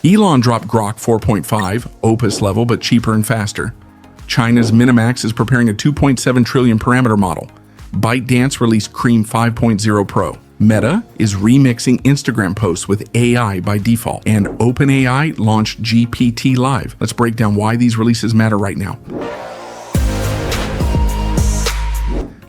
Elon dropped Grok 4.5, Opus level but cheaper and faster. China's Minimax is preparing a 2.7 trillion parameter model. ByteDance released Cream 5.0 Pro. Meta is remixing Instagram posts with AI by default. And OpenAI launched GPT Live. Let's break down why these releases matter right now.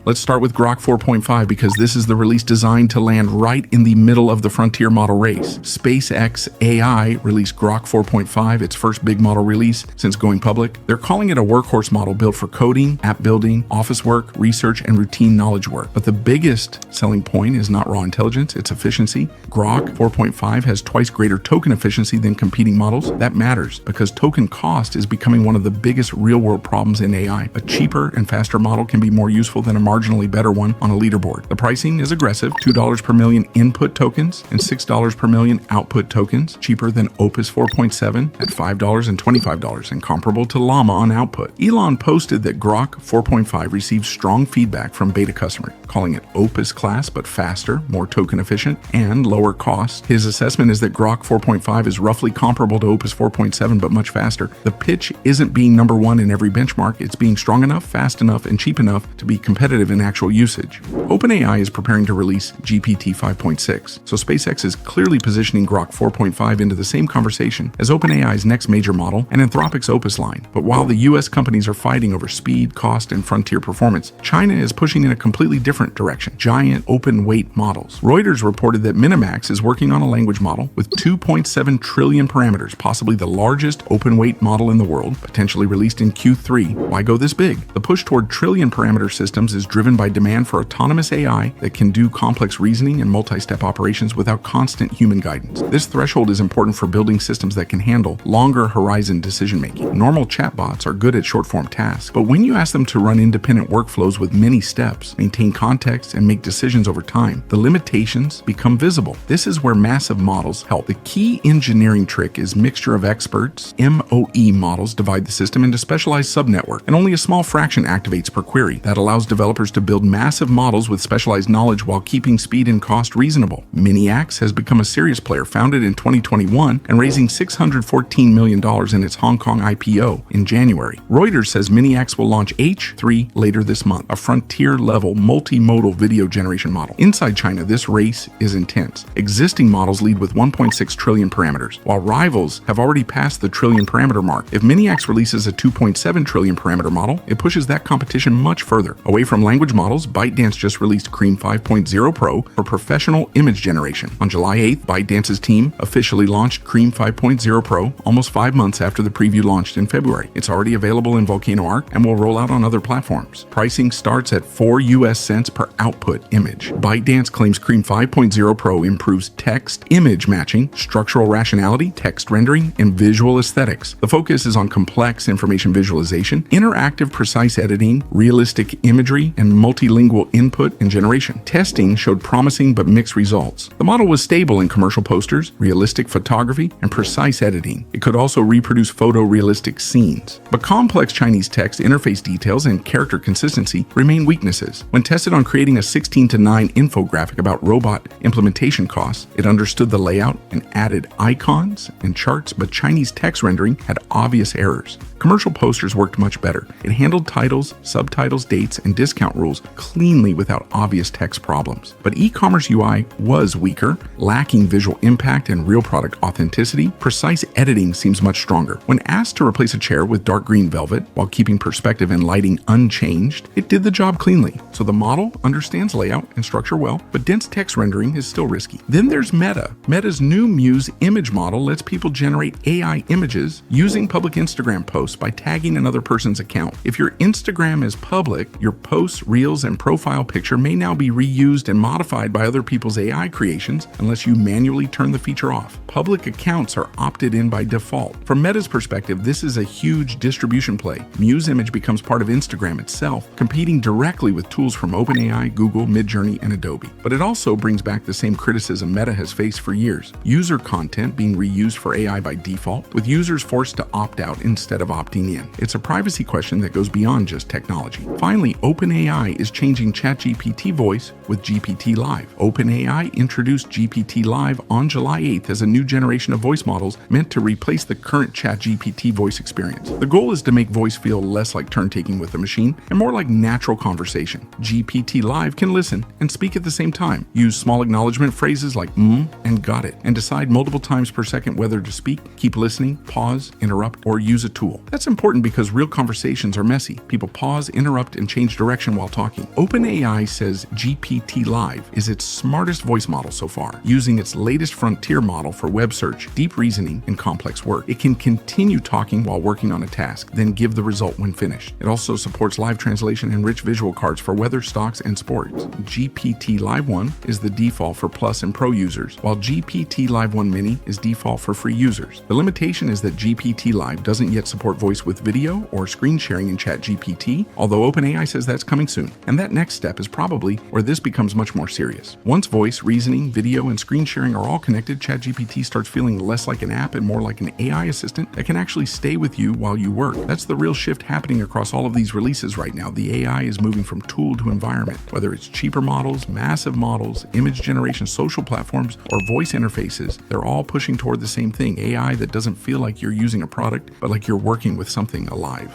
Let's start with Grok 4.5 because this is the release designed to land right in the middle of the frontier model race. SpaceX AI released Grok 4.5, its first big model release since going public. They're calling it a workhorse model built for coding, app building, office work, research, and routine knowledge work. But the biggest selling point is not raw intelligence, it's efficiency. Grok 4.5 has twice greater token efficiency than competing models. That matters because token cost is becoming one of the biggest real-world problems in AI. A cheaper and faster model can be more useful than a marginally better one on a leaderboard. The pricing is aggressive, $2 per million input tokens and $6 per million output tokens, cheaper than Opus 4.7 at $5 and $25 and comparable to Llama on output. Elon posted that Grok 4.5 received strong feedback from beta customers, calling it Opus class but faster, more token efficient, and lower cost. His assessment is that Grok 4.5 is roughly comparable to Opus 4.7 but much faster. The pitch isn't being number one in every benchmark, it's being strong enough, fast enough, and cheap enough to be competitive in actual usage. OpenAI is preparing to release GPT 5.6, so SpaceX is clearly positioning Grok 4.5 into the same conversation as OpenAI's next major model and Anthropic's Opus line. But while the US companies are fighting over speed, cost, and frontier performance, China is pushing in a completely different direction: giant open weight models. Reuters reported that Minimax is working on a language model with 2.7 trillion parameters, possibly the largest open weight model in the world, potentially released in Q3. Why go this big? The push toward trillion parameter systems is driven by demand for autonomous AI that can do complex reasoning and multi-step operations without constant human guidance. This threshold is important for building systems that can handle longer horizon decision-making. Normal chatbots are good at short-form tasks, but when you ask them to run independent workflows with many steps, maintain context, and make decisions over time, the limitations become visible. This is where massive models help. The key engineering trick is mixture of experts. MOE models divide the system into specialized subnetwork, and only a small fraction activates per query. That allows developers to build massive models with specialized knowledge while keeping speed and cost reasonable. Miniax has become a serious player, founded in 2021 and raising $614 million in its Hong Kong IPO in January. Reuters says Miniax will launch H3 later this month, a frontier-level multimodal video generation model. Inside China, this race is intense. Existing models lead with 1.6 trillion parameters, while rivals have already passed the trillion parameter mark. If Miniax releases a 2.7 trillion parameter model, it pushes that competition much further. Away from language models, ByteDance just released Cream 5.0 Pro for professional image generation. On July 8th, ByteDance's team officially launched Cream 5.0 Pro almost 5 months after the preview launched in February. It's already available in Volcano Arc and will roll out on other platforms. Pricing starts at 4 US cents per output image. ByteDance claims Cream 5.0 Pro improves text-image matching, structural rationality, text rendering, and visual aesthetics. The focus is on complex information visualization, interactive precise editing, realistic imagery, and multilingual input and generation. Testing showed promising but mixed results. The model was stable in commercial posters, realistic photography, and precise editing. It could also reproduce photorealistic scenes. But complex Chinese text, interface details, and character consistency remain weaknesses. When tested on creating a 16:9 infographic about robot implementation costs, it understood the layout and added icons and charts, but Chinese text rendering had obvious errors. Commercial posters worked much better. It handled titles, subtitles, dates, and discount rules cleanly without obvious text problems. But e-commerce UI was weaker, lacking visual impact and real product authenticity. Precise editing seems much stronger. When asked to replace a chair with dark green velvet while keeping perspective and lighting unchanged, it did the job cleanly. So the model understands layout and structure well, but dense text rendering is still risky. Then there's Meta. Meta's new Muse image model lets people generate AI images using public Instagram posts by tagging another person's account. If your Instagram is public, your posts, reels, and profile picture may now be reused and modified by other people's AI creations unless you manually turn the feature off. Public accounts are opted in by default. From Meta's perspective, this is a huge distribution play. Muse image becomes part of Instagram itself, competing directly with tools from OpenAI, Google, Midjourney, and Adobe. But it also brings back the same criticism Meta has faced for years: user content being reused for AI by default, with users forced to opt out instead of opting in. It's a privacy question that goes beyond just technology. Finally, OpenAI OpenAI is changing ChatGPT voice with GPT Live. OpenAI introduced GPT Live on July 8th as a new generation of voice models meant to replace the current ChatGPT voice experience. The goal is to make voice feel less like turn-taking with the machine and more like natural conversation. GPT Live can listen and speak at the same time, use small acknowledgement phrases like and got it, and decide multiple times per second whether to speak, keep listening, pause, interrupt, or use a tool. That's important because real conversations are messy. People pause, interrupt, and change direction while talking. OpenAI says GPT Live is its smartest voice model so far, using its latest frontier model for web search, deep reasoning, and complex work. It can continue talking while working on a task, then give the result when finished. It also supports live translation and rich visual cards for weather, stocks, and sports. GPT Live 1 is the default for Plus and Pro users, while GPT Live 1 Mini is default for free users. The limitation is that GPT Live doesn't yet support voice with video or screen sharing in ChatGPT, although OpenAI says that's coming soon. And that next step is probably where this becomes much more serious. Once voice, reasoning, video, and screen sharing are all connected, ChatGPT starts feeling less like an app and more like an AI assistant that can actually stay with you while you work. That's the real shift happening across all of these releases right now. The AI is moving from tool to environment. Whether it's cheaper models, massive models, image generation, social platforms, or voice interfaces, they're all pushing toward the same thing: AI that doesn't feel like you're using a product, but like you're working with something alive.